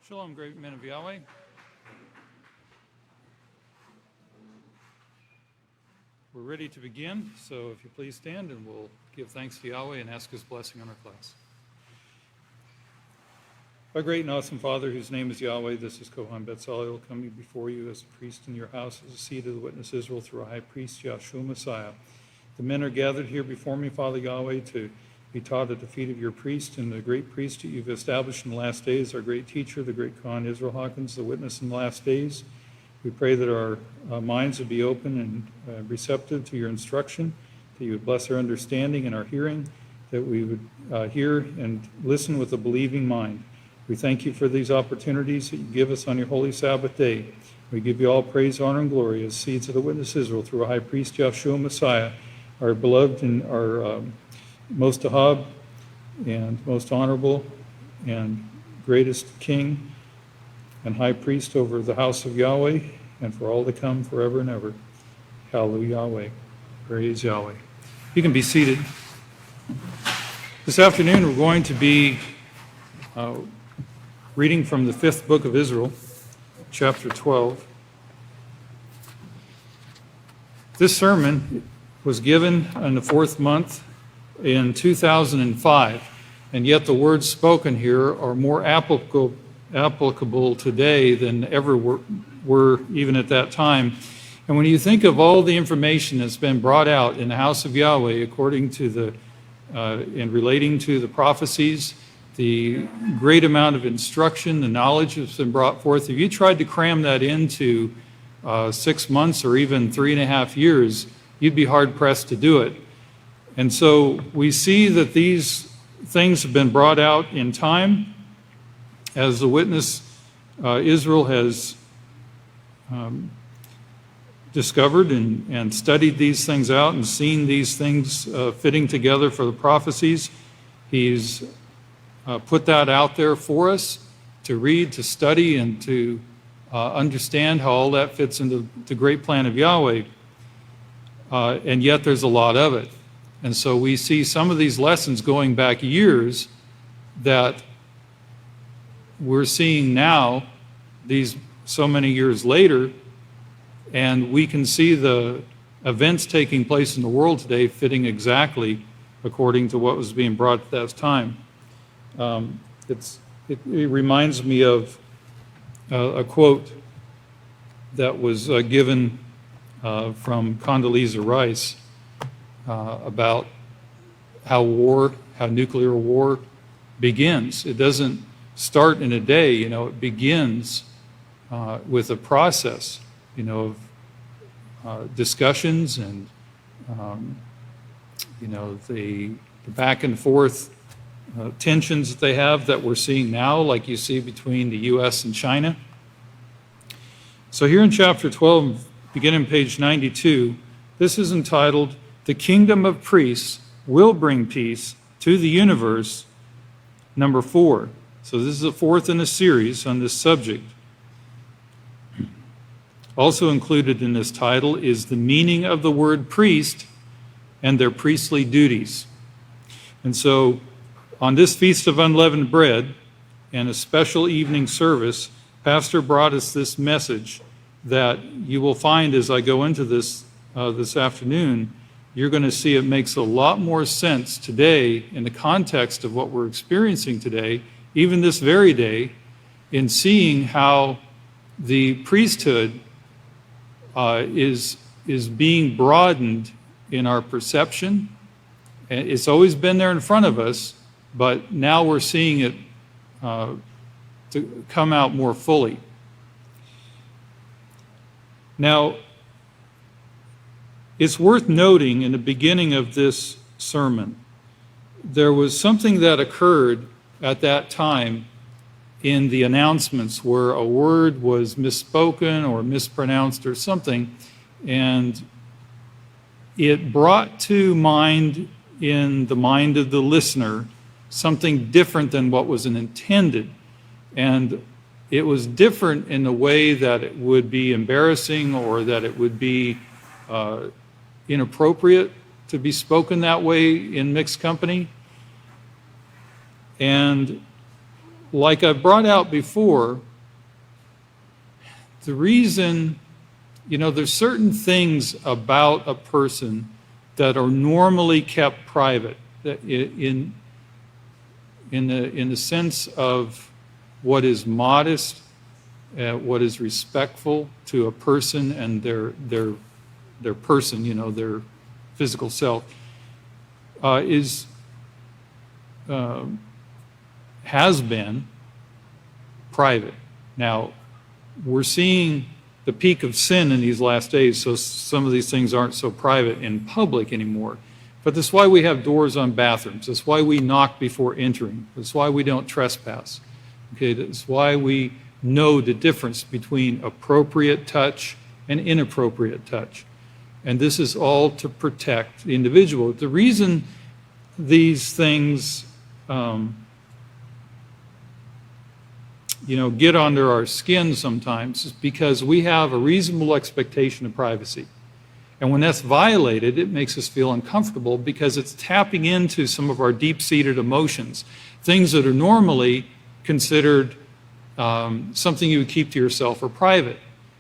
Shalom, great men of Yahweh. We're ready to begin, so if you please stand and we'll give thanks to Yahweh and ask his blessing on our class. Our great and awesome Father, whose name is Yahweh, this is Kohan Betzalel coming before you as a priest in your house, as a seed of the witness Israel through a high priest, Yahshua Messiah. The men are gathered here before me, Father Yahweh, to be taught at the feet of your priest, and the great priest that you've established in the last days, our great teacher, the great Kohan Israel Hawkins, the witness in the last days. We pray that our minds would be open and receptive to your instruction, that you would bless our understanding and our hearing, that we would hear and listen with a believing mind. We thank you for these opportunities that you give us on your holy Sabbath day. We give you all praise, honor, and glory as seeds of the witness Israel through a high priest, Yahshua Messiah, our beloved and our most ahab and most honorable and greatest king and high priest over the house of Yahweh and for all to come forever and ever. HalleluYahweh. Praise Yahweh. You can be seated. This afternoon we're going to be reading from the 5th book of Israel, chapter 12. This sermon was given in the 4th month in 2005, and yet the words spoken here are more applicable today than ever were even at that time. And when you think of all the information that's been brought out in the house of Yahweh according to the and relating to the prophecies, the great amount of instruction, the knowledge that's been brought forth, if you tried to cram that into 6 months or even 3.5 years, you'd be hard-pressed to do it. And so we see that these things have been brought out in time as the witness Israel has discovered and studied these things out and seen these things fitting together for the prophecies. He's put that out there for us to read, to study, and to understand how all that fits into the great plan of Yahweh. And yet there's a lot of it. And so we see some of these lessons going back years that we're seeing now, these so many years later, and we can see the events taking place in the world today fitting exactly according to what was being brought at that time. It reminds me of a quote that was given from Condoleezza Rice about how nuclear war begins. It doesn't start in a day, it begins with a process, of discussions and, the back and forth tensions that they have that we're seeing now, like you see between the U.S. and China. So here in chapter 12, beginning page 92, this is entitled, "The Kingdom of Priests Will Bring Peace to the Universe," number 4. So this is the 4th in a series on this subject. Also included in this title is the meaning of the word priest and their priestly duties. And so on this Feast of Unleavened Bread and a special evening service, Pastor brought us this message that you will find as I go into this afternoon. You're going to see it makes a lot more sense today in the context of what we're experiencing today, even this very day, in seeing how the priesthood is being broadened in our perception. It's always been there in front of us, but now we're seeing it to come out more fully. Now, it's worth noting in the beginning of this sermon, there was something that occurred at that time in the announcements where a word was misspoken or mispronounced or something, and it brought to mind in the mind of the listener something different than what was intended. And it was different in the way that it would be embarrassing or that it would be inappropriate to be spoken that way in mixed company. And like I brought out before, the reason, there's certain things about a person that are normally kept private, that in the sense of what is modest, what is respectful to a person and their person, their physical self, has been private. Now, we're seeing the peak of sin in these last days, so some of these things aren't so private in public anymore. But that's why we have doors on bathrooms. That's why we knock before entering. That's why we don't trespass. Okay, that's why we know the difference between appropriate touch and inappropriate touch. And this is all to protect the individual. The reason these things get under our skin sometimes is because we have a reasonable expectation of privacy. And when that's violated, it makes us feel uncomfortable because it's tapping into some of our deep-seated emotions, things that are normally considered something you would keep to yourself or private.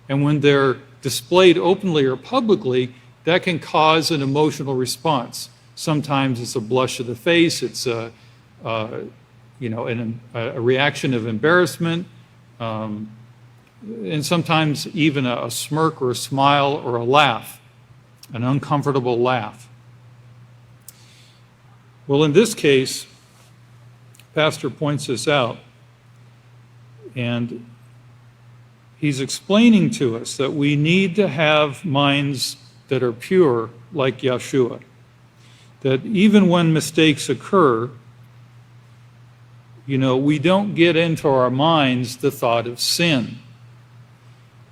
And when they're displayed openly or publicly, that can cause an emotional response. Sometimes it's a blush of the face, it's a reaction of embarrassment, and sometimes even a smirk or a smile or a laugh, an uncomfortable laugh. Well, in this case, Pastor points this out, and he's explaining to us that we need to have minds that are pure like Yeshua, that even when mistakes occur, we don't get into our minds the thought of sin.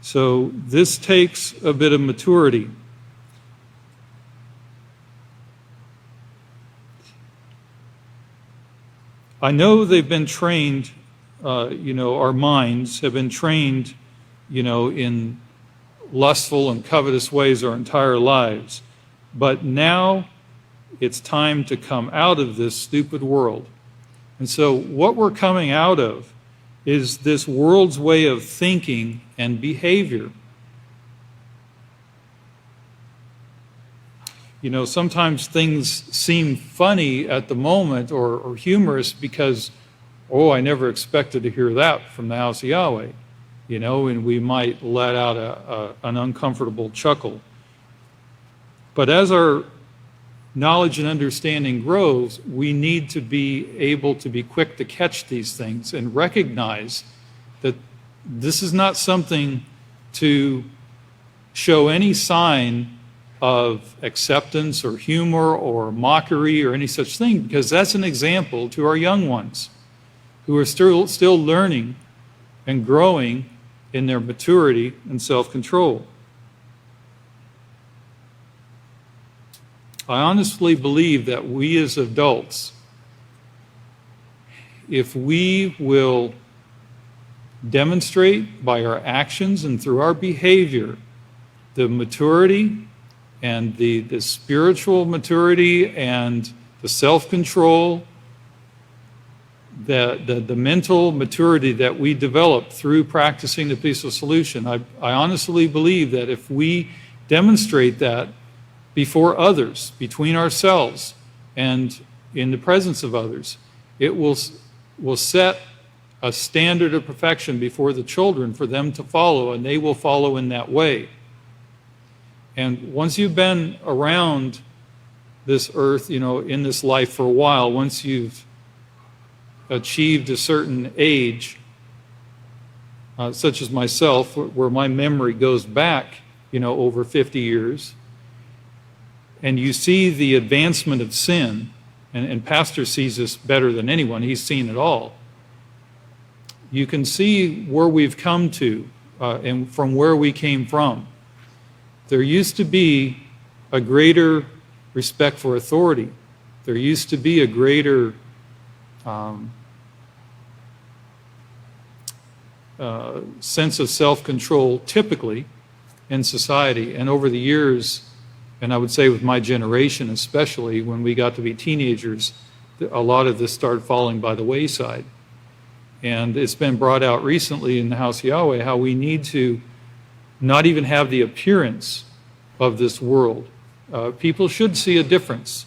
So this takes a bit of maturity. I know they've been trained, our minds have been trained, in lustful and covetous ways our entire lives. But now it's time to come out of this stupid world. And so what we're coming out of is this world's way of thinking and behavior. Sometimes things seem funny at the moment or humorous because, I never expected to hear that from the house of Yahweh. And we might let out an uncomfortable chuckle. But as our knowledge and understanding grows, we need to be able to be quick to catch these things and recognize that this is not something to show any sign of acceptance or humor or mockery or any such thing, because that's an example to our young ones who are still learning and growing in their maturity and self-control. I honestly believe that we as adults, if we will demonstrate by our actions and through our behavior the maturity and the spiritual maturity and the self-control, the mental maturity that we develop through practicing the peaceful solution, I honestly believe that if we demonstrate that before others, between ourselves, and in the presence of others, it will set a standard of perfection before the children for them to follow, and they will follow in that way. And once you've been around this earth, in this life for a while, once you've achieved a certain age, such as myself, where my memory goes back, over 50 years, and you see the advancement of sin, and Pastor sees this better than anyone, he's seen it all. You can see where we've come to and from where we came from. There used to be a greater respect for authority. There used to be a greater sense of self-control, typically, in society. And over the years, and I would say with my generation especially, when we got to be teenagers, a lot of this started falling by the wayside. And it's been brought out recently in the house of Yahweh how we need to not even have the appearance of this world. People should see a difference.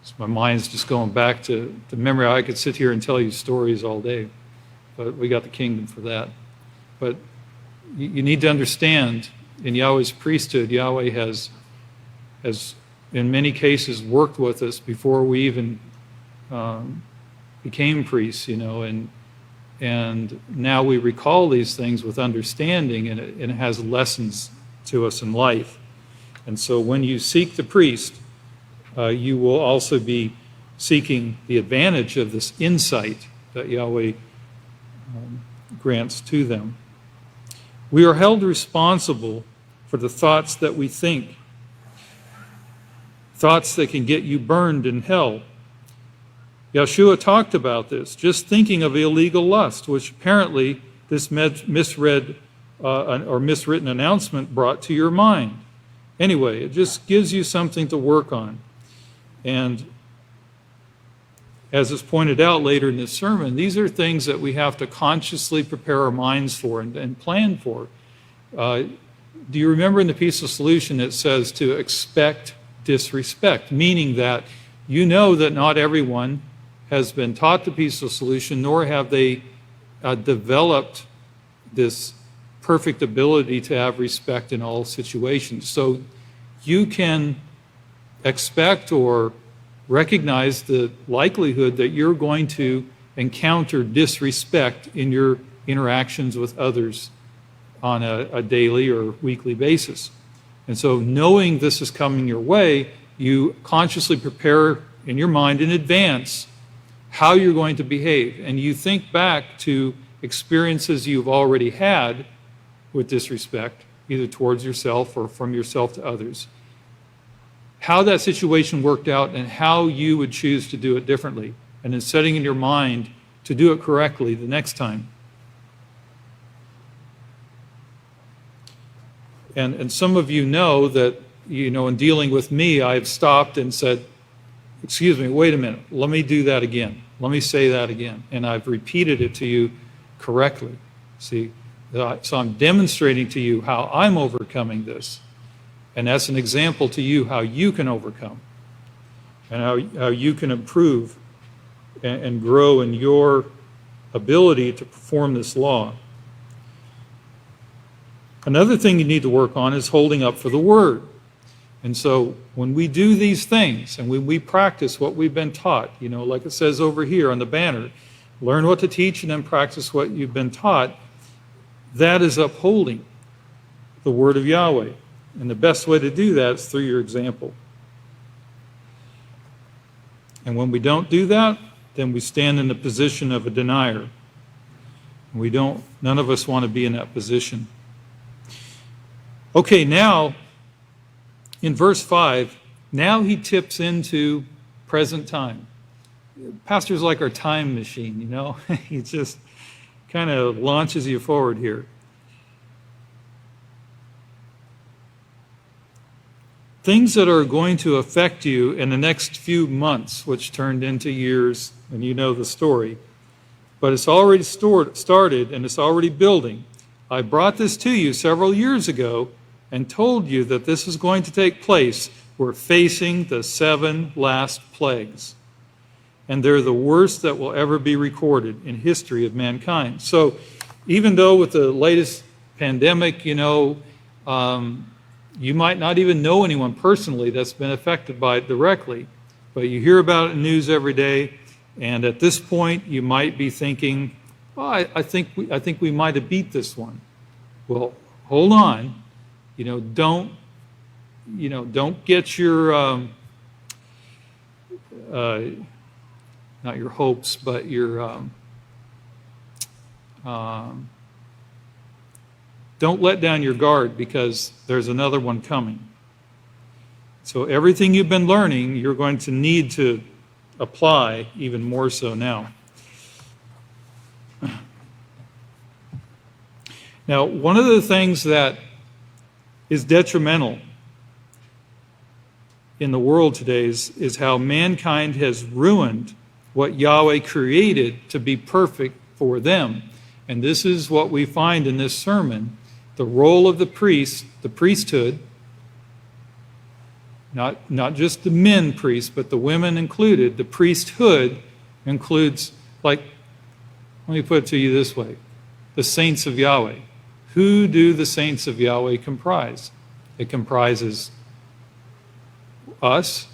So my mind's just going back to the memory. I could sit here and tell you stories all day, but we got the kingdom for that. But you need to understand, in Yahweh's priesthood, Yahweh has in many cases worked with us before we even became priests, and now we recall these things with understanding, and it has lessons to us in life. And so when you seek the priest, you will also be seeking the advantage of this insight that Yahweh grants to them. We are held responsible for the thoughts that we think, thoughts that can get you burned in hell. Yeshua talked about this, just thinking of illegal lust, which apparently this misread or miswritten announcement brought to your mind. Anyway, it just gives you something to work on. And as is pointed out later in this sermon, these are things that we have to consciously prepare our minds for and plan for. Do you remember in the Peaceful Solution it says to expect disrespect, meaning that you know that not everyone has been taught the Peaceful Solution, nor have they developed this perfect ability to have respect in all situations. So you can expect or recognize the likelihood that you're going to encounter disrespect in your interactions with others on a daily or weekly basis. And so knowing this is coming your way, you consciously prepare in your mind in advance how you're going to behave. And you think back to experiences you've already had with disrespect, either towards yourself or from yourself to others. How that situation worked out and how you would choose to do it differently. And then setting in your mind to do it correctly the next time. And some of you know that, in dealing with me, I've stopped and said, excuse me, wait a minute, let me do that again. Let me say that again. And I've repeated it to you correctly. See, so I'm demonstrating to you how I'm overcoming this. And that's an example to you how you can overcome and how you can improve and grow in your ability to perform this law. Another thing you need to work on is holding up for the word. And so when we do these things and when we practice what we've been taught, like it says over here on the banner, learn what to teach and then practice what you've been taught, that is upholding the word of Yahweh. And the best way to do that is through your example. And when we don't do that, then we stand in the position of a denier. And none of us want to be in that position. Okay, now, in verse 5, now he tips into present time. Pastor's like our time machine, He just kind of launches you forward here. Things that are going to affect you in the next few months, which turned into years, and you know the story. But it's already started, and it's already building. I brought this to you several years ago and told you that this is going to take place. We're facing the 7 last plagues. And they're the worst that will ever be recorded in history of mankind. So even though with the latest pandemic, you might not even know anyone personally that's been affected by it directly, but you hear about it in the news every day, and at this point you might be thinking, well, I think we might have beat this one. Well, hold on. Don't get your not your hopes, but your don't let down your guard, because there's another one coming. So everything you've been learning, you're going to need to apply even more so now. Now, one of the things that is detrimental in the world today is how mankind has ruined what Yahweh created to be perfect for them. And this is what we find in this sermon. The role of the priest, the priesthood, not just the men priests, but the women included. The priesthood includes, like, let me put it to you this way, the saints of Yahweh. Who do the saints of Yahweh comprise? It comprises us.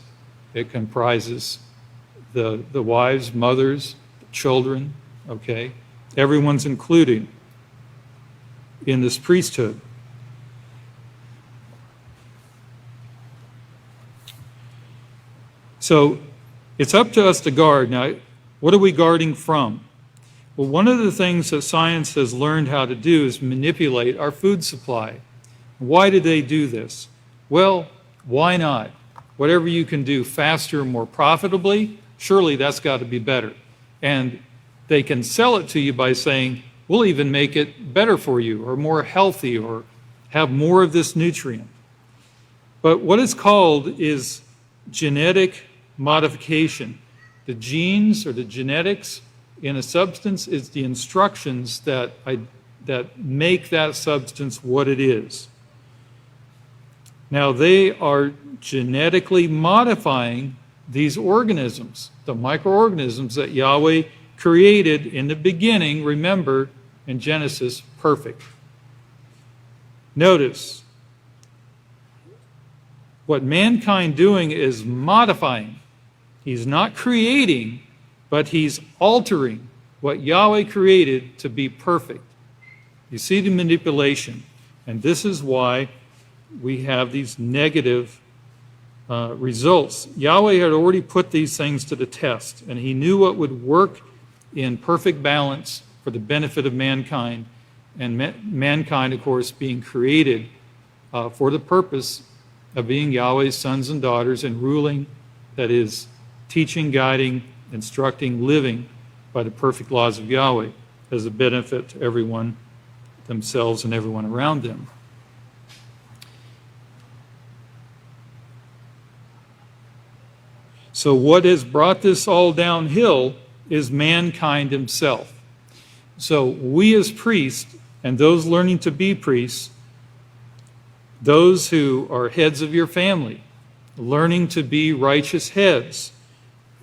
It comprises the wives, mothers, children, okay? Everyone's included in this priesthood. So it's up to us to guard. Now, what are we guarding from? Well, one of the things that science has learned how to do is manipulate our food supply. Why did they do this? Well, why not? Whatever you can do faster, more profitably, surely that's got to be better. And they can sell it to you by saying, we'll even make it better for you, or more healthy, or have more of this nutrient. But what it's called is genetic modification. The genes or the genetics in a substance is the instructions that make that substance what it is. Now, they are genetically modifying these organisms, the microorganisms that Yahweh created in the beginning, remember, in Genesis, perfect. Notice, what mankind doing is modifying. He's not creating, but he's altering what Yahweh created to be perfect. You see the manipulation, and this is why we have these negative results. Yahweh had already put these things to the test, and he knew what would work in perfect balance for the benefit of mankind, and mankind, of course, being created for the purpose of being Yahweh's sons and daughters and ruling, that is, teaching, guiding, instructing, living by the perfect laws of Yahweh as a benefit to everyone, themselves and everyone around them. So what has brought this all downhill is mankind himself. So we as priests, and those learning to be priests, those who are heads of your family, learning to be righteous heads,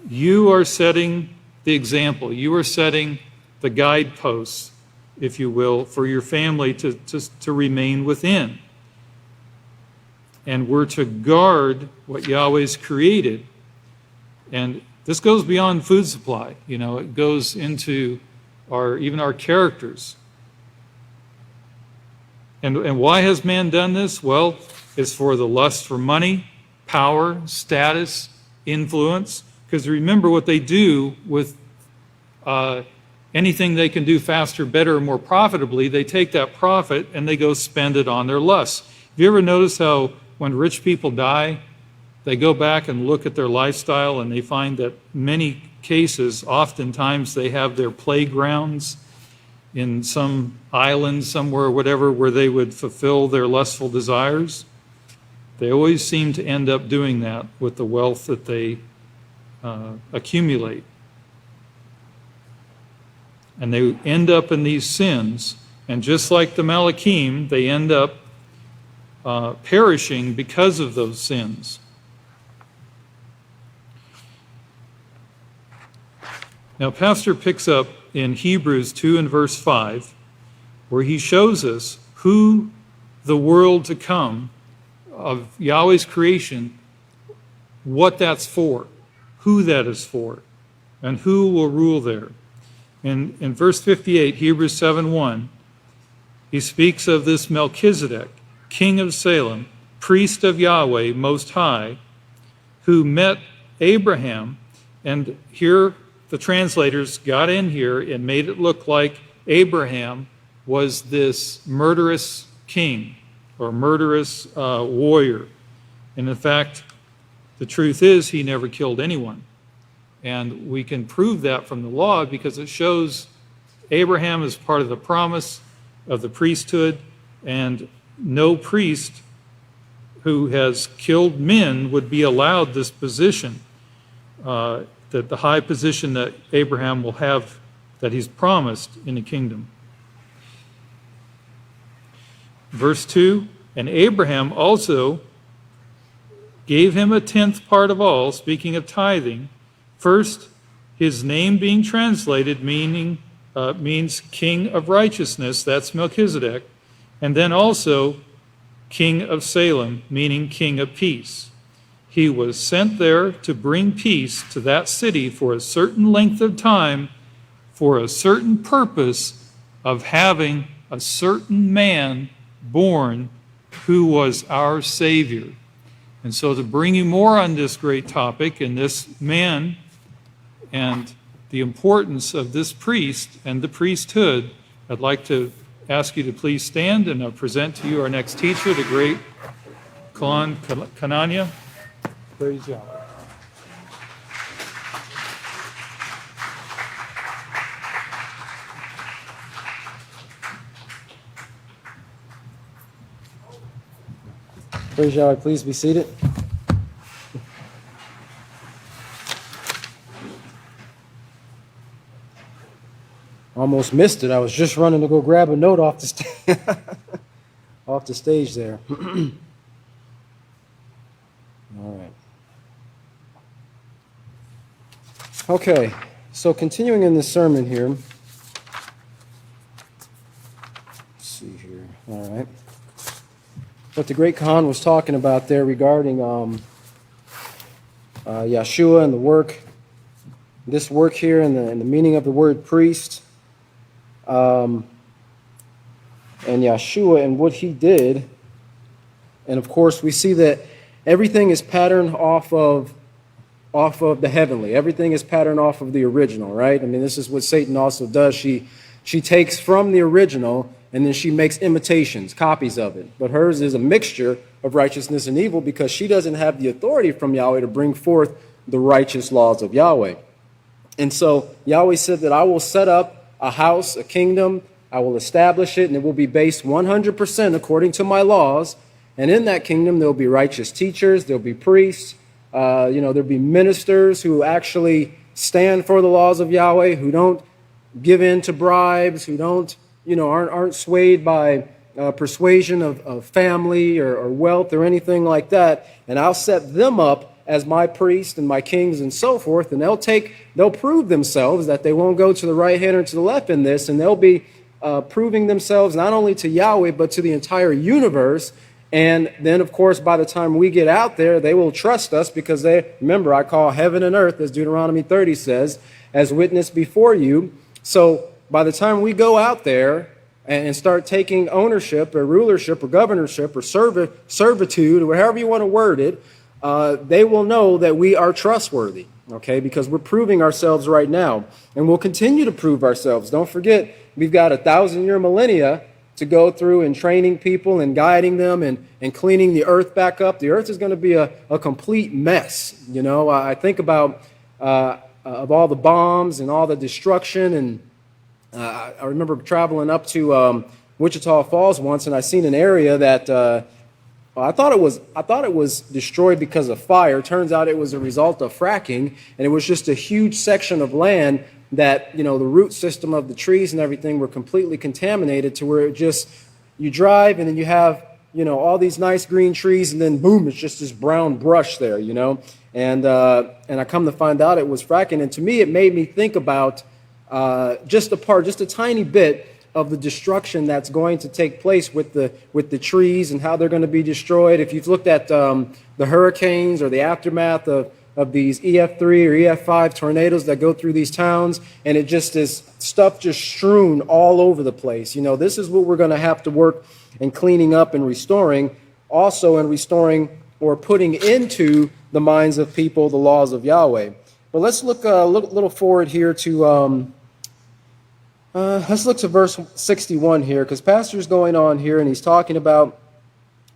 you are setting the example. You are setting the guideposts, if you will, for your family to remain within. And we're to guard what Yahweh's created. And this goes beyond food supply. You know, it goes into even our characters. And why has man done this? Well, it's for the lust for money, power, status, influence. Because remember what they do with anything they can do faster, better, more profitably, they take that profit and they go spend it on their lusts. Have you ever noticed how when rich people die, they go back and look at their lifestyle and they find that many cases, oftentimes they have their playgrounds in some island somewhere, whatever, where they would fulfill their lustful desires? They always seem to end up doing that with the wealth that they accumulate. And they end up in these sins, and just like the Malachim, they end up perishing because of those sins. Now, Pastor picks up in Hebrews 2 and verse 5, where he shows us who the world to come of Yahweh's creation, what that's for, who that is for, and who will rule there. In verse 58, Hebrews 7:1, he speaks of this Melchizedek, king of Salem, priest of Yahweh Most High, who met Abraham. And here the translators got in here and made it look like Abraham was this murderous king or murderous warrior. And in fact, the truth is he never killed anyone. And we can prove that from the law because it shows Abraham is part of the promise of the priesthood, and no priest who has killed men would be allowed this position. the high position that Abraham will have, that he's promised in the kingdom. Verse 2, and Abraham also gave him a tenth part of all, speaking of tithing. First, his name being translated means king of righteousness, that's Melchizedek, and then also king of Salem, meaning king of peace. He was sent there to bring peace to that city for a certain length of time, for a certain purpose of having a certain man born who was our Savior. And so to bring you more on this great topic and this man and the importance of this priest and the priesthood, I'd like to ask you to please stand, and I'll present to you our next teacher, the great Kananya. Praise Yahweh. Praise Yahweh, please be seated. Almost missed it. I was just running to go grab a note off the, off the stage there. All right. Okay, so continuing in this sermon here. Let's see here. All right. What the great Khan was talking about there regarding Yeshua and the work, this work here and the meaning of the word priest, and Yeshua and what he did. And of course, we see that everything is patterned off of the heavenly. Everything is patterned off of the original, right? I mean, this is what Satan also does. She takes from the original, and then she makes imitations, copies of it. But hers is a mixture of righteousness and evil because she doesn't have the authority from Yahweh to bring forth the righteous laws of Yahweh. And so Yahweh said that I will set up a house, a kingdom, I will establish it, and it will be based 100% according to my laws. And in that kingdom, there will be righteous teachers, there will be priests, there will be ministers who actually stand for the laws of Yahweh, who don't give in to bribes, who don't aren't swayed by persuasion of family or wealth or anything like that. And I'll set them up as my priests and my kings and so forth, and they'll prove themselves that they won't go to the right hand or to the left in this, and they'll be proving themselves not only to Yahweh but to the entire universe. And then, of course, by the time we get out there, they will trust us because remember, I call heaven and earth, as Deuteronomy 30 says, as witness before you. So by the time we go out there and start taking ownership or rulership or governorship or servitude or however you want to word it, they will know that we are trustworthy, okay, because we're proving ourselves right now. And we'll continue to prove ourselves. Don't forget, we've got 1,000-year millennia to go through in training people and guiding them and cleaning the earth back up. The earth is going to be a complete mess. I think about of all the bombs and all the destruction, and I remember traveling up to Wichita Falls once, and I seen an area that I thought it was destroyed because of fire. Turns out it was a result of fracking, and it was just a huge section of land that the root system of the trees and everything were completely contaminated to where you drive and then you have all these nice green trees, and then boom, it's just this brown brush there, and I come to find out it was fracking. And to me, it made me think about just a tiny bit of the destruction that's going to take place with the trees and how they're going to be destroyed. If you've looked at the hurricanes or the aftermath of these EF3 or EF5 tornadoes that go through these towns, and it just is stuff just strewn all over the place. This is what we're going to have to work in cleaning up and restoring, also in restoring or putting into the minds of people the laws of Yahweh. But let's look a little forward here to let's look to verse 61 here, because Pastor's going on here and he's talking about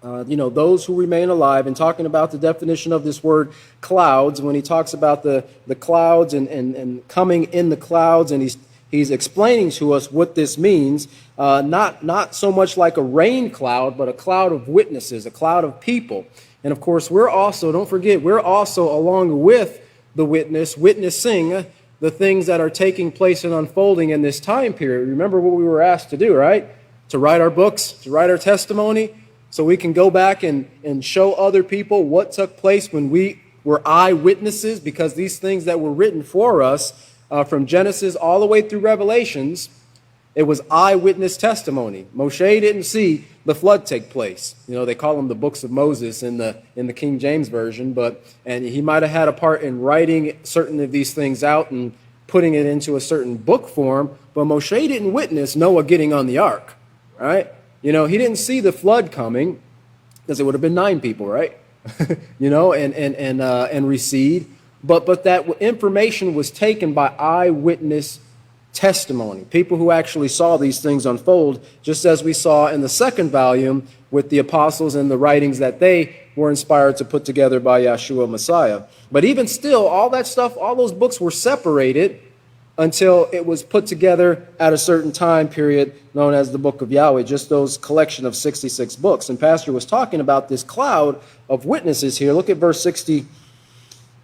those who remain alive, and talking about the definition of this word clouds, when he talks about the clouds and coming in the clouds, and he's explaining to us what this means, not so much like a rain cloud, but a cloud of witnesses, a cloud of people. And of course, don't forget, we're also along with the witness, witnessing the things that are taking place and unfolding in this time period. Remember what we were asked to do, right? To write our books, to write our testimony, so we can go back and show other people what took place when we were eyewitnesses, because these things that were written for us from Genesis all the way through Revelations, it was eyewitness testimony. Moshe didn't see the flood take place. You know, they call them the books of Moses in the King James Version, and he might have had a part in writing certain of these things out and putting it into a certain book form, but Moshe didn't witness Noah getting on the ark, right? You know, he didn't see the flood coming, because it would have been 9 people, right? You know, and recede. But that information was taken by eyewitness testimony, people who actually saw these things unfold, just as we saw in the second volume with the apostles and the writings that they were inspired to put together by Yahshua Messiah. But even still, all that stuff, all those books were separated until it was put together at a certain time period known as the Book of Yahweh, just those collection of 66 books. And Pastor was talking about this cloud of witnesses here. Look at verse 60.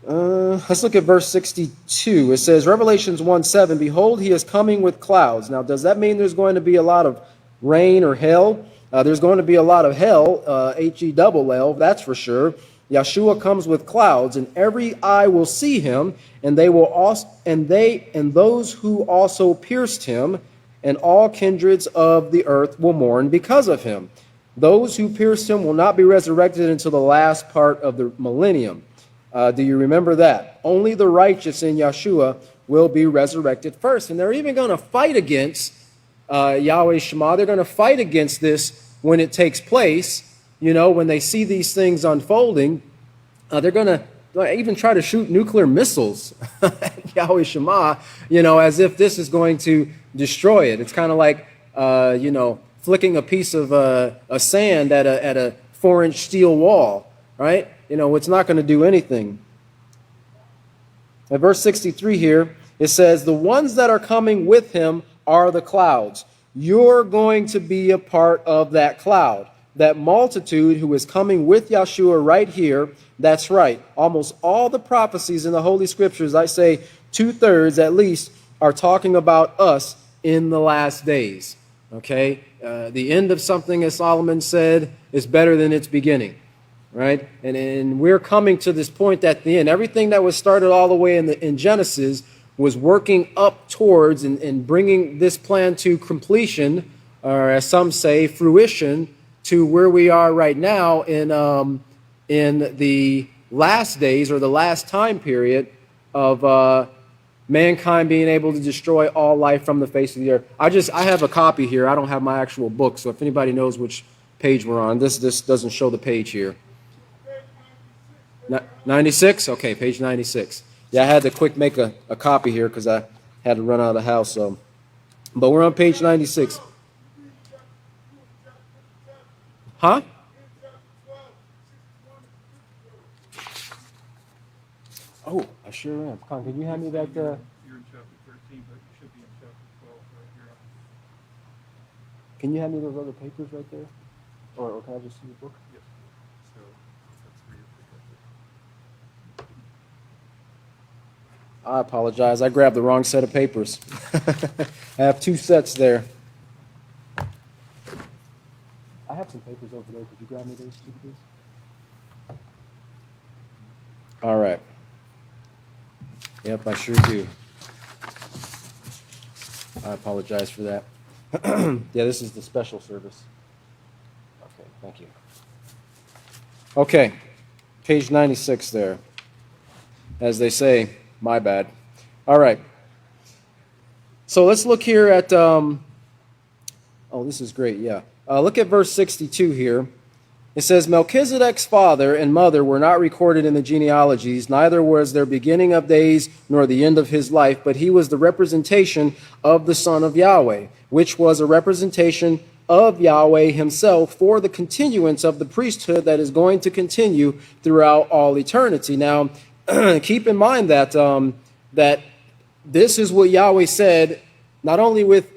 Let's look at verse 62. It says, Revelations 1:7, behold, he is coming with clouds. Now, does that mean there's going to be a lot of rain or hell? There's going to be a lot of hell, H-E-double-L, that's for sure. Yeshua comes with clouds, and every eye will see him, and they will also, and those who also pierced him, and all kindreds of the earth will mourn because of him. Those who pierced him will not be resurrected until the last part of the millennium. Do you remember that? Only the righteous in Yeshua will be resurrected first. And they're even going to fight against Yahweh Shema. They're going to fight against this when it takes place. You know, when they see these things unfolding, they're going to even try to shoot nuclear missiles at Yahweh Shema, you know, as if this is going to destroy it. It's kind of like, you know, flicking a piece of a sand at a 4-inch steel wall, right? You know, it's not going to do anything. At verse 63 here, it says, the ones that are coming with him are the clouds. You're going to be a part of that cloud. That multitude who is coming with Yeshua right here, that's right. Almost all the prophecies in the Holy Scriptures, I say 2/3 at least, are talking about us in the last days. Okay? The end of something, as Solomon said, is better than its beginning. Right? And we're coming to this point at the end. Everything that was started all the way in Genesis was working up towards and bringing this plan to completion, or as some say, fruition, to where we are right now in the last days, or the last time period of mankind being able to destroy all life from the face of the earth. I have a copy here. I don't have my actual book, so if anybody knows which page we're on, this doesn't show the page here. 96? Okay, page 96. Yeah, I had to quick make a copy here because I had to run out of the house. So, but we're on page 96. Huh? Oh, I sure am. Con, can you hand me that? You're in chapter 13, but you should be in chapter 12 right here. Can you hand me those other papers right there? Or can I just see the book? Yes. So that's where you're picking up. I apologize. I grabbed the wrong set of papers. I have 2 sets there. I have some papers over there. Could you grab me those 2, please? All right. Yep, I sure do. I apologize for that. Yeah, this is the special service. Okay, thank you. Okay, page 96 there. As they say, my bad. All right. So let's look here at, oh, this is great, yeah. Look at verse 62 here. It says, Melchizedek's father and mother were not recorded in the genealogies, neither was their beginning of days nor the end of his life, but he was the representation of the Son of Yahweh, which was a representation of Yahweh himself for the continuance of the priesthood that is going to continue throughout all eternity. Now, keep in mind that that this is what Yahweh said, not only with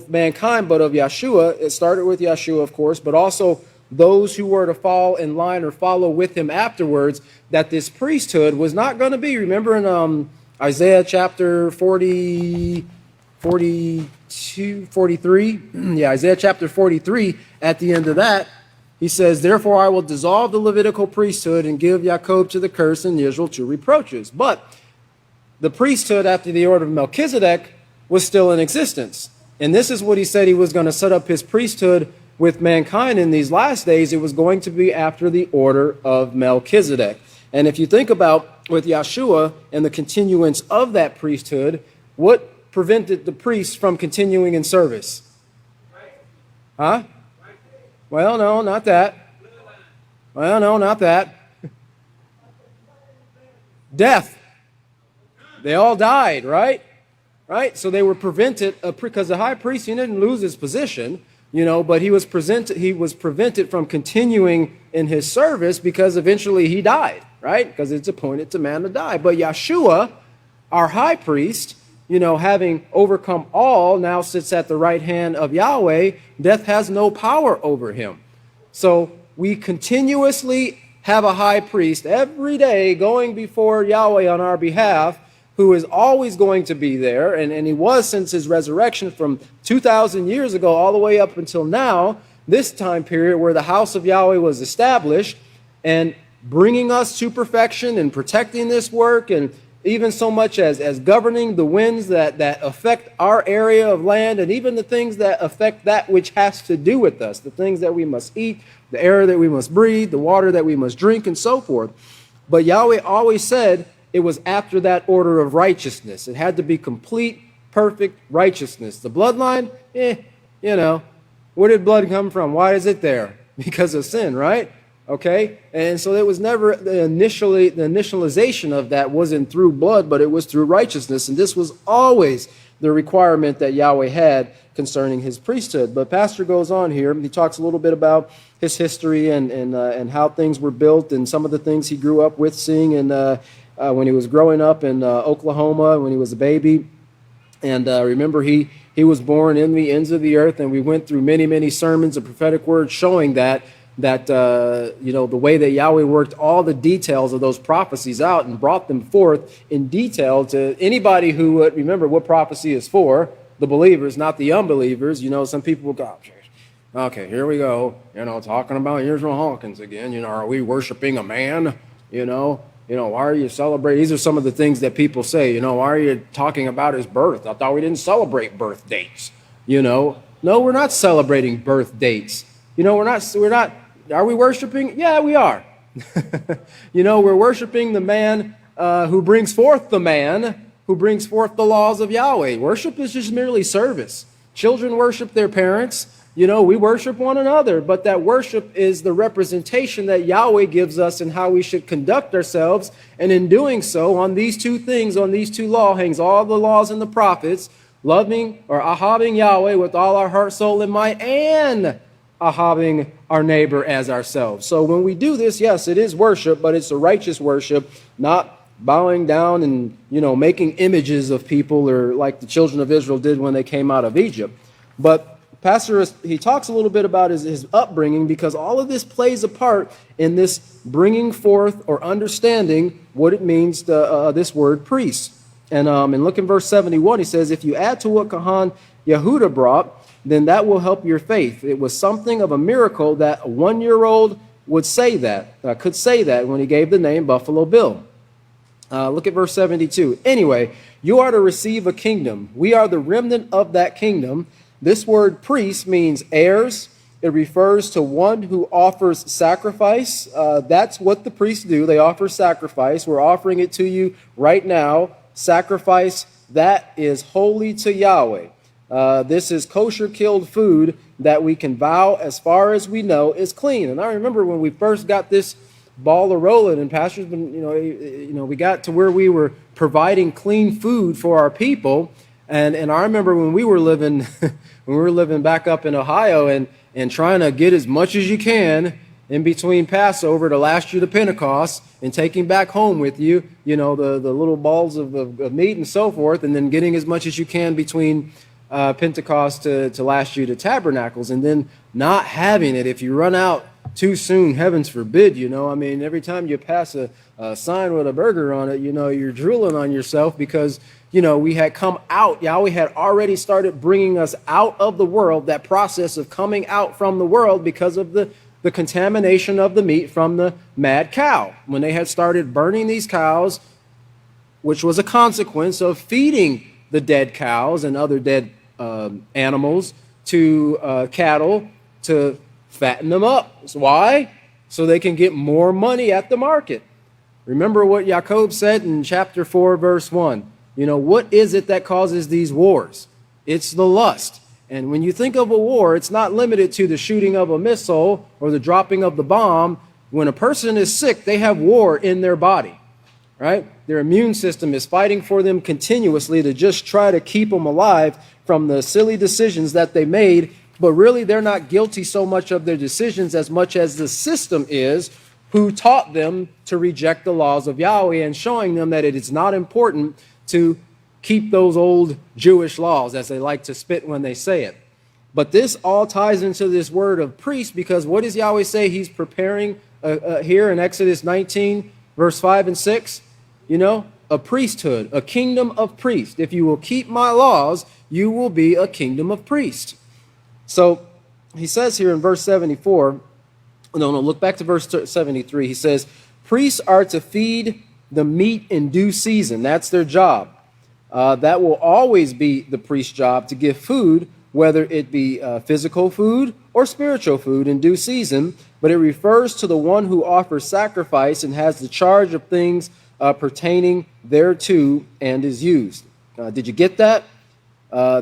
mankind, but of Yeshua. It started with Yeshua, of course, but also those who were to fall in line or follow with him afterwards, that this priesthood was not going to be. Remember in Isaiah chapter 40, 42, 43? Yeah, Isaiah chapter 43, at the end of that, he says, therefore I will dissolve the Levitical priesthood and give Jacob to the curse and Israel to reproaches. But the priesthood after the order of Melchizedek was still in existence. And this is what he said he was going to set up his priesthood with mankind in these last days. It was going to be after the order of Melchizedek. And if you think about with Yahshua and the continuance of that priesthood, what prevented the priests from continuing in service? Huh? Well, no, not that. Well, no, not that. Death. They all died, right? Right? So they were prevented, because the high priest, he didn't lose his position, but he was prevented from continuing in his service because eventually he died, right? Because it's appointed to man to die. But Yahshua, our high priest, having overcome all, now sits at the right hand of Yahweh. Death has no power over him. So we continuously have a high priest every day going before Yahweh on our behalf, who is always going to be there, and he was since his resurrection from 2,000 years ago all the way up until now, this time period where the house of Yahweh was established, and bringing us to perfection and protecting this work, and even so much as governing the winds that affect our area of land, and even the things that affect that which has to do with us, the things that we must eat, the air that we must breathe, the water that we must drink, and so forth. But Yahweh always said it was after that order of righteousness. It had to be complete, perfect righteousness. The bloodline, where did blood come from? Why is it there? Because of sin, right? Okay? And so it was never, the initialization of that wasn't through blood, but it was through righteousness. And this was always the requirement that Yahweh had concerning his priesthood. But Pastor goes on here. He talks a little bit about his history and how things were built and some of the things he grew up with seeing when he was growing up in Oklahoma, when he was a baby. And remember, he was born in the ends of the earth, and we went through many, many sermons of prophetic words showing that the way that Yahweh worked all the details of those prophecies out and brought them forth in detail to anybody who would remember what prophecy is for, the believers, not the unbelievers. Some people will go, okay, here we go, talking about Israel Hawkins again. Are we worshiping a man? Why are you celebrating? These are some of the things that people say, why are you talking about his birth? I thought we didn't celebrate birth dates. No, we're not celebrating birth dates. We're not, are we worshiping? Yeah, we are. We're worshiping the man who brings forth the man who brings forth the laws of Yahweh. Worship is just merely service. Children worship their parents. We worship one another, but that worship is the representation that Yahweh gives us and how we should conduct ourselves. And in doing so, on these two things, on these two laws, hangs all the laws and the prophets, loving or ahaving Yahweh with all our heart, soul, and might, and ahaving our neighbor as ourselves. So when we do this, yes, it is worship, but it's a righteous worship, not bowing down and, making images of people, or like the children of Israel did when they came out of Egypt. But Pastor, he talks a little bit about his upbringing, because all of this plays a part in this bringing forth or understanding what it means, this word priest. And look in verse 71, he says, if you add to what Kahan Yehuda brought, then that will help your faith. It was something of a miracle that a 1-year-old could say that when he gave the name Buffalo Bill. Look at verse 72. Anyway, you are to receive a kingdom. We are the remnant of that kingdom. This word priest means heirs. It refers to one who offers sacrifice. That's what the priests do. They offer sacrifice. We're offering it to you right now. Sacrifice that is holy to Yahweh. This is kosher killed food that we can vow, as far as we know, is clean. And I remember when we first got this ball rolling, and Pastor's been, we got to where we were providing clean food for our people. And I remember when we were living back up in Ohio and trying to get as much as you can in between Passover to last you to Pentecost, and taking back home with you, the little balls of meat and so forth, and then getting as much as you can between Pentecost to last you to Tabernacles, and then not having it. If you run out too soon, heavens forbid, I mean, every time you pass a sign with a burger on it, you're drooling on yourself because, we had come out. Yahweh had already started bringing us out of the world, that process of coming out from the world because of the contamination of the meat from the mad cow. When they had started burning these cows, which was a consequence of feeding the dead cows and other dead animals to cattle to fatten them up. So why? So they can get more money at the market. Remember what Jacob said in chapter 4, verse 1. What is it that causes these wars? It's the lust. And when you think of a war, it's not limited to the shooting of a missile or the dropping of the bomb. When a person is sick, they have war in their body, right? Their immune system is fighting for them continuously to just try to keep them alive from the silly decisions that they made. But really, they're not guilty so much of their decisions as much as the system is, who taught them to reject the laws of Yahweh and showing them that it is not important to keep those old Jewish laws, as they like to spit when they say it. But this all ties into this word of priest, because what does Yahweh say he's preparing here in Exodus 19, verse 5 and 6? A priesthood, a kingdom of priests. If you will keep my laws, you will be a kingdom of priests. So he says here in verse 74, look back to verse 73. He says, priests are to feed the meat in due season. That's their job. That will always be the priest's job, to give food, whether it be physical food or spiritual food in due season. But it refers to the one who offers sacrifice and has the charge of things pertaining thereto and is used. Did you get that?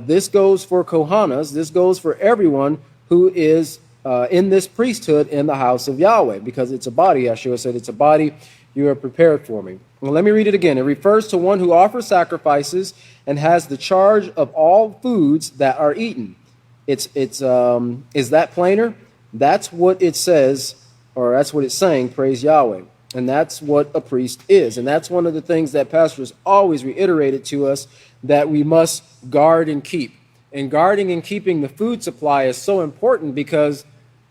This goes for Kohanas. This goes for everyone who is in this priesthood in the house of Yahweh, because it's a body. Yeshua said, it's a body you are prepared for me. Well, let me read it again. It refers to one who offers sacrifices and has the charge of all foods that are eaten. Is that plainer? That's what it says, or that's what it's saying, praise Yahweh. And that's what a priest is. And that's one of the things that pastors always reiterated to us, that we must guard and keep. And guarding and keeping the food supply is so important because,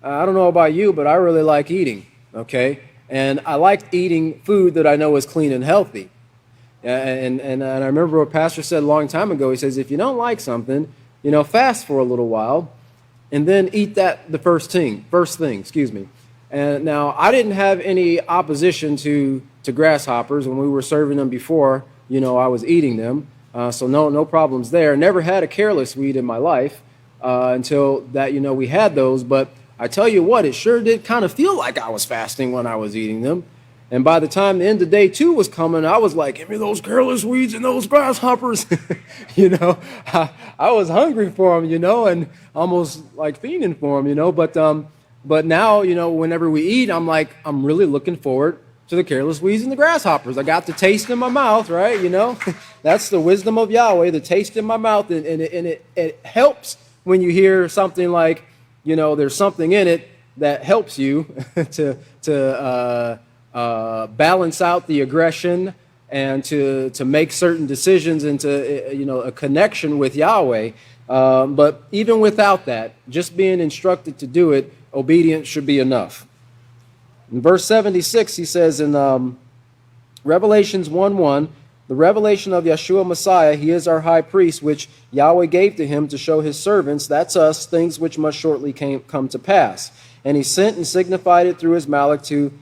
I don't know about you, but I really like eating, okay? And I like eating food that I know is clean and healthy. And I remember what Pastor said a long time ago. He says, if you don't like something, fast for a little while and then eat that the first thing. And now, I didn't have any opposition to grasshoppers when we were serving them before, I was eating them. So no problems there. Never had a careless weed in my life until that, we had those. But I tell you what, it sure did kind of feel like I was fasting when I was eating them. And by the time the end of day 2 was coming, I was like, give me those careless weeds and those grasshoppers. I was hungry for them, and almost like fiending for them, But now, whenever we eat, I'm really looking forward to the careless weeds and the grasshoppers. I got the taste in my mouth, right? That's the wisdom of Yahweh, the taste in my mouth. And it helps when you hear something like, there's something in it that helps you to balance out the aggression and to make certain decisions into, a connection with Yahweh. But even without that, just being instructed to do it, obedience should be enough. In verse 76, he says in Revelations 1:1, the revelation of Yeshua Messiah, he is our high priest, which Yahweh gave to him to show his servants, that's us, things which must shortly come to pass. And he sent and signified it through his Malach to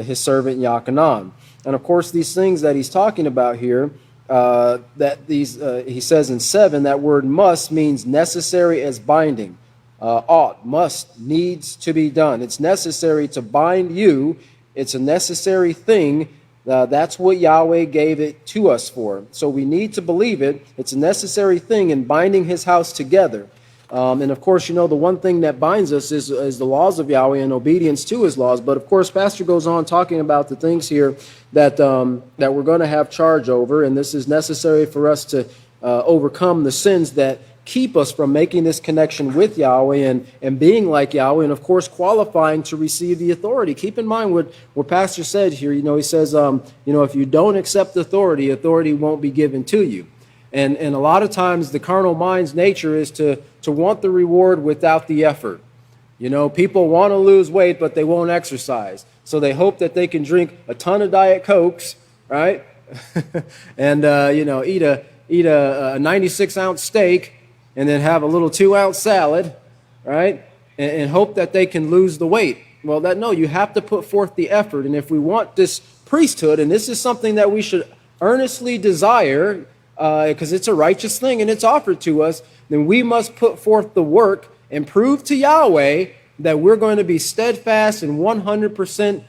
his servant Yachanan. And of course, these things that he's talking about here, he says in 7, that word must means necessary as binding. Ought, must, needs to be done. It's necessary to bind you. It's a necessary thing. That's what Yahweh gave it to us for. So we need to believe it. It's a necessary thing in binding his house together. And of course, the one thing that binds us is the laws of Yahweh and obedience to his laws. But of course, Pastor goes on talking about the things here that we're going to have charge over. And this is necessary for us to overcome the sins that keep us from making this connection with Yahweh and being like Yahweh, and of course qualifying to receive the authority. Keep in mind what Pastor said here. He says, if you don't accept authority won't be given to you. And a lot of times the carnal mind's nature is to want the reward without the effort. You know, people want to lose weight, but they won't exercise. So they hope that they can drink a ton of Diet Cokes, right? And, eat a 96-ounce steak and then have a little 2-ounce salad, right? And hope that they can lose the weight. Well, no, you have to put forth the effort. And if we want this priesthood, and this is something that we should earnestly desire, because it's a righteous thing and it's offered to us, then we must put forth the work and prove to Yahweh that we're going to be steadfast and 100%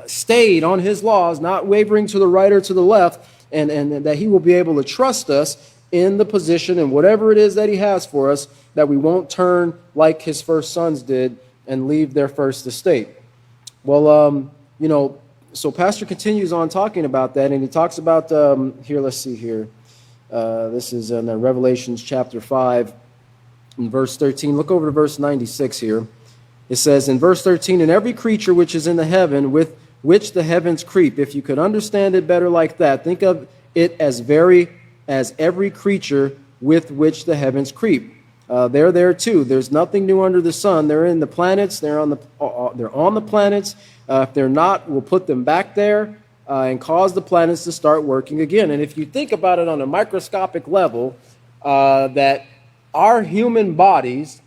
stayed on his laws, not wavering to the right or to the left, and that he will be able to trust us in the position and whatever it is that he has for us, that we won't turn like his first sons did and leave their first estate. Well, so Pastor continues on talking about that, and he talks about, here, let's see here. This is in Revelations chapter 5, in verse 13. Look over to verse 96 here. It says in verse 13, "And every creature which is in the heaven with which the heavens creep." If you could understand it better like that, think of it as every creature with which the heavens creep. They're there too. There's nothing new under the sun. They're in the planets. They're on the planets. If they're not, we'll put them back there and cause the planets to start working again. And if you think about it on a microscopic level, that our human bodies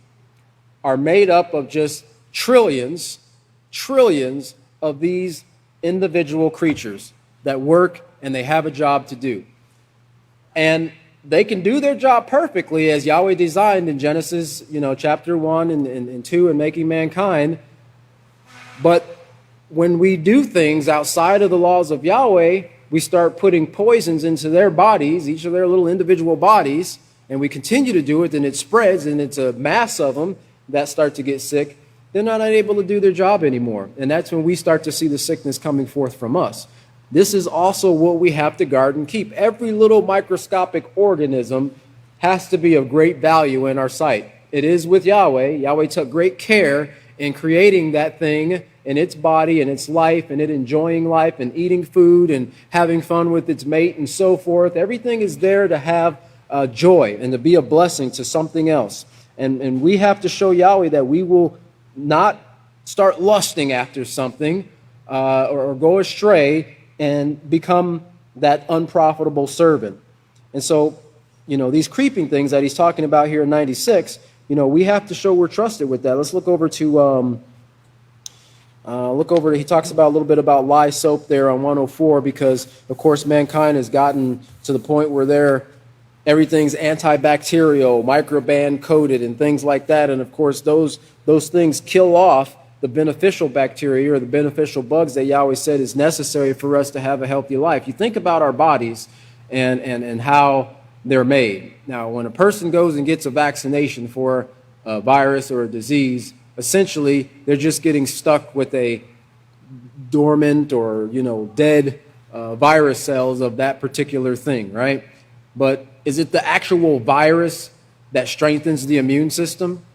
are made up of just trillions of these individual creatures that work and they have a job to do. And they can do their job perfectly as Yahweh designed in Genesis, chapter 1 and 2 and making mankind. But when we do things outside of the laws of Yahweh, we start putting poisons into their bodies, each of their little individual bodies, and we continue to do it, and it spreads, and it's a mass of them that start to get sick. They're not able to do their job anymore. And that's when we start to see the sickness coming forth from us. This is also what we have to guard and keep. Every little microscopic organism has to be of great value in our sight. It is with Yahweh. Yahweh took great care in creating that thing and its body and its life and it enjoying life and eating food and having fun with its mate and so forth. Everything is there to have joy and to be a blessing to something else. And we have to show Yahweh that we will not start lusting after something or go astray and become that unprofitable servant. And so, these creeping things that he's talking about here in 96, we have to show we're trusted with that. Let's look over to, he talks about a little bit about lye soap there on 104, because, of course, mankind has gotten to the point where everything's antibacterial, microban coated, and things like that. And, of course, those things kill off the beneficial bacteria or the beneficial bugs that Yahweh said is necessary for us to have a healthy life. You think about our bodies and how they're made. Now, when a person goes and gets a vaccination for a virus or a disease, essentially they're just getting stuck with a dormant or, dead virus cells of that particular thing, right? But is it the actual virus that strengthens the immune system?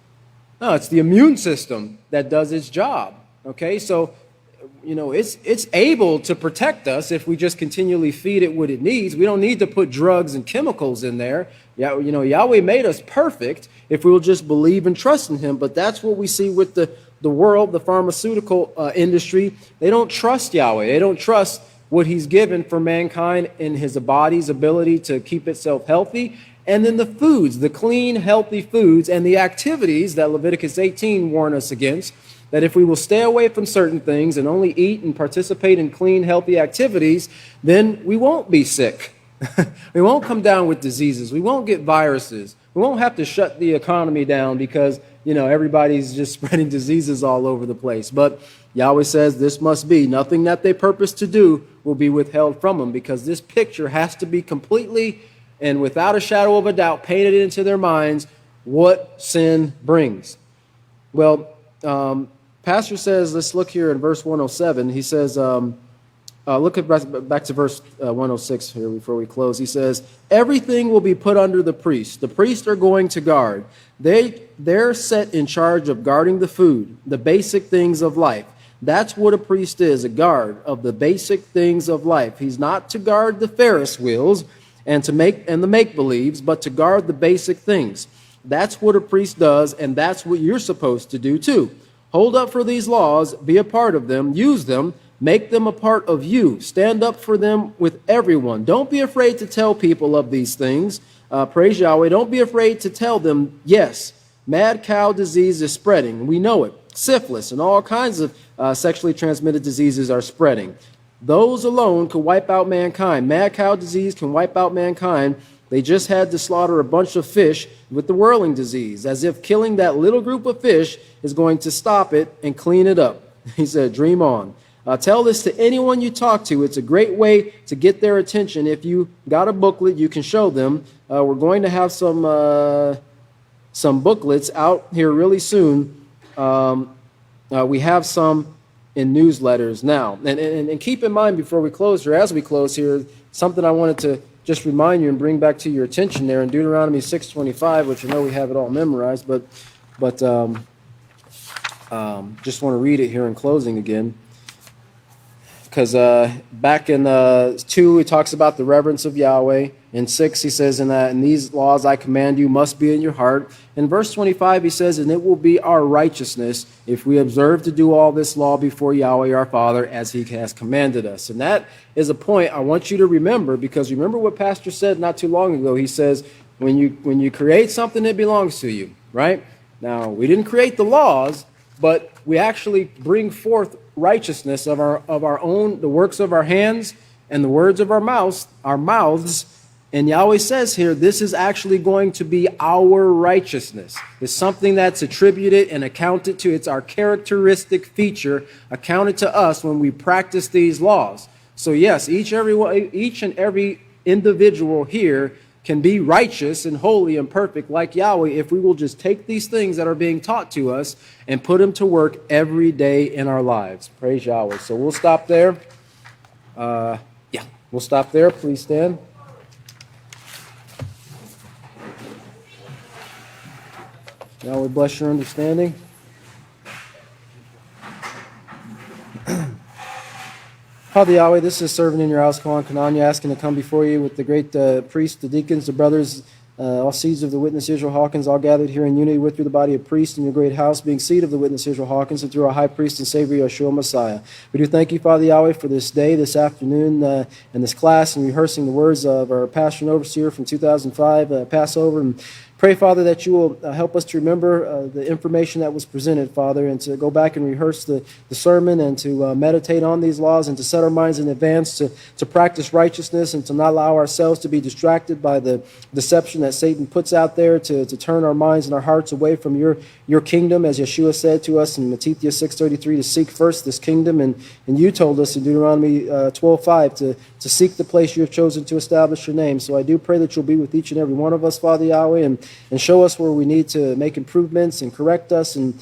No, it's the immune system that does its job, okay? So, it's able to protect us if we just continually feed it what it needs. We don't need to put drugs and chemicals in there. Yeah, Yahweh made us perfect if we will just believe and trust in him. But that's what we see with the world, the pharmaceutical industry. They don't trust Yahweh. They don't trust what he's given for mankind in his body's ability to keep itself healthy. And then the foods, the clean, healthy foods, and the activities that Leviticus 18 warn us against, that if we will stay away from certain things and only eat and participate in clean, healthy activities, then we won't be sick. We won't come down with diseases. We won't get viruses. We won't have to shut the economy down because, everybody's just spreading diseases all over the place. But Yahweh says this must be. Nothing that they purpose to do will be withheld from them, because this picture has to be completely and without a shadow of a doubt painted into their minds what sin brings. Well, Pastor says, let's look here in verse 107. He says, back to verse 106 here before we close. He says, everything will be put under the priest. The priests are going to guard. They're set in charge of guarding the food, the basic things of life. That's what a priest is, a guard of the basic things of life. He's not to guard the Ferris wheels and the make-believes, but to guard the basic things. That's what a priest does, and that's what you're supposed to do too. Hold up for these laws, be a part of them, use them, make them a part of you. Stand up for them with everyone. Don't be afraid to tell people of these things. Praise Yahweh. Don't be afraid to tell them, yes, mad cow disease is spreading. We know it. Syphilis and all kinds of sexually transmitted diseases are spreading. Those alone could wipe out mankind. Mad cow disease can wipe out mankind. They just had to slaughter a bunch of fish with the whirling disease, as if killing that little group of fish is going to stop it and clean it up. He said, dream on. Tell this to anyone you talk to. It's a great way to get their attention. If you got a booklet, you can show them. We're going to have some booklets out here really soon. We have some in newsletters now. And keep in mind before we close, or as we close here, something I wanted to just remind you and bring back to your attention there in Deuteronomy 6:25, which I know we have it all memorized, but just want to read it here in closing again. Because back in 2, it talks about the reverence of Yahweh. In 6, he says, "And these laws I command you must be in your heart." In verse 25, he says, "And it will be our righteousness if we observe to do all this law before Yahweh our Father as he has commanded us." And that is a point I want you to remember, because remember what Pastor said not too long ago. He says, when you create something, it belongs to you, right? Now, we didn't create the laws, but we actually bring forth righteousness of our own, the works of our hands and the words of our mouths. And Yahweh says here, this is actually going to be our righteousness. It's something that's attributed and accounted to. It's our characteristic feature accounted to us when we practice these laws. So yes, each and every individual here can be righteous and holy and perfect like Yahweh if we will just take these things that are being taught to us and put them to work every day in our lives. Praise Yahweh. So we'll stop there. We'll stop there. Please stand. Yahweh bless your understanding. Father Yahweh, this is servant in your house, Kalan Kananya, asking to come before you with the great priests, the deacons, the brothers, all seeds of the witness Israel Hawkins, all gathered here in unity with you, the body of priests in your great house, being seed of the witness Israel Hawkins, and through our high priest and Savior, Yeshua Messiah. We do thank you, Father Yahweh, for this day, this afternoon, and this class, and rehearsing the words of our pastor and overseer from 2005, Passover. And pray, Father, that you will help us to remember the information that was presented, Father, and to go back and rehearse the sermon and to meditate on these laws and to set our minds in advance to practice righteousness and to not allow ourselves to be distracted by the deception that Satan puts out there to turn our minds and our hearts away from your kingdom, as Yeshua said to us in Matthew 6:33, to seek first this kingdom. And you told us in Deuteronomy 12:5 to seek the place you have chosen to establish your name. So I do pray that you'll be with each and every one of us, Father Yahweh, and show us where we need to make improvements and correct us and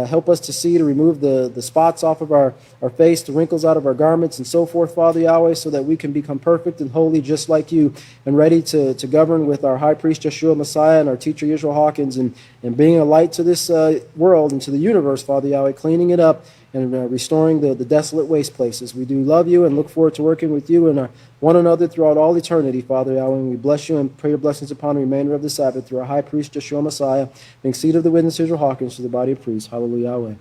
help us to see, to remove the spots off of our face, the wrinkles out of our garments and so forth, Father Yahweh, so that we can become perfect and holy just like you and ready to govern with our high priest Yeshua Messiah and our teacher Israel Hawkins and being a light to this world and to the universe, Father Yahweh, cleaning it up and restoring the desolate waste places. We do love you and look forward to working with you and one another throughout all eternity, Father Yahweh. And we bless you and pray your blessings upon the remainder of the Sabbath through our high priest, Yeshua Messiah, being seed of the witness Israel Hawkins, to the body of priests. HalleluYahweh.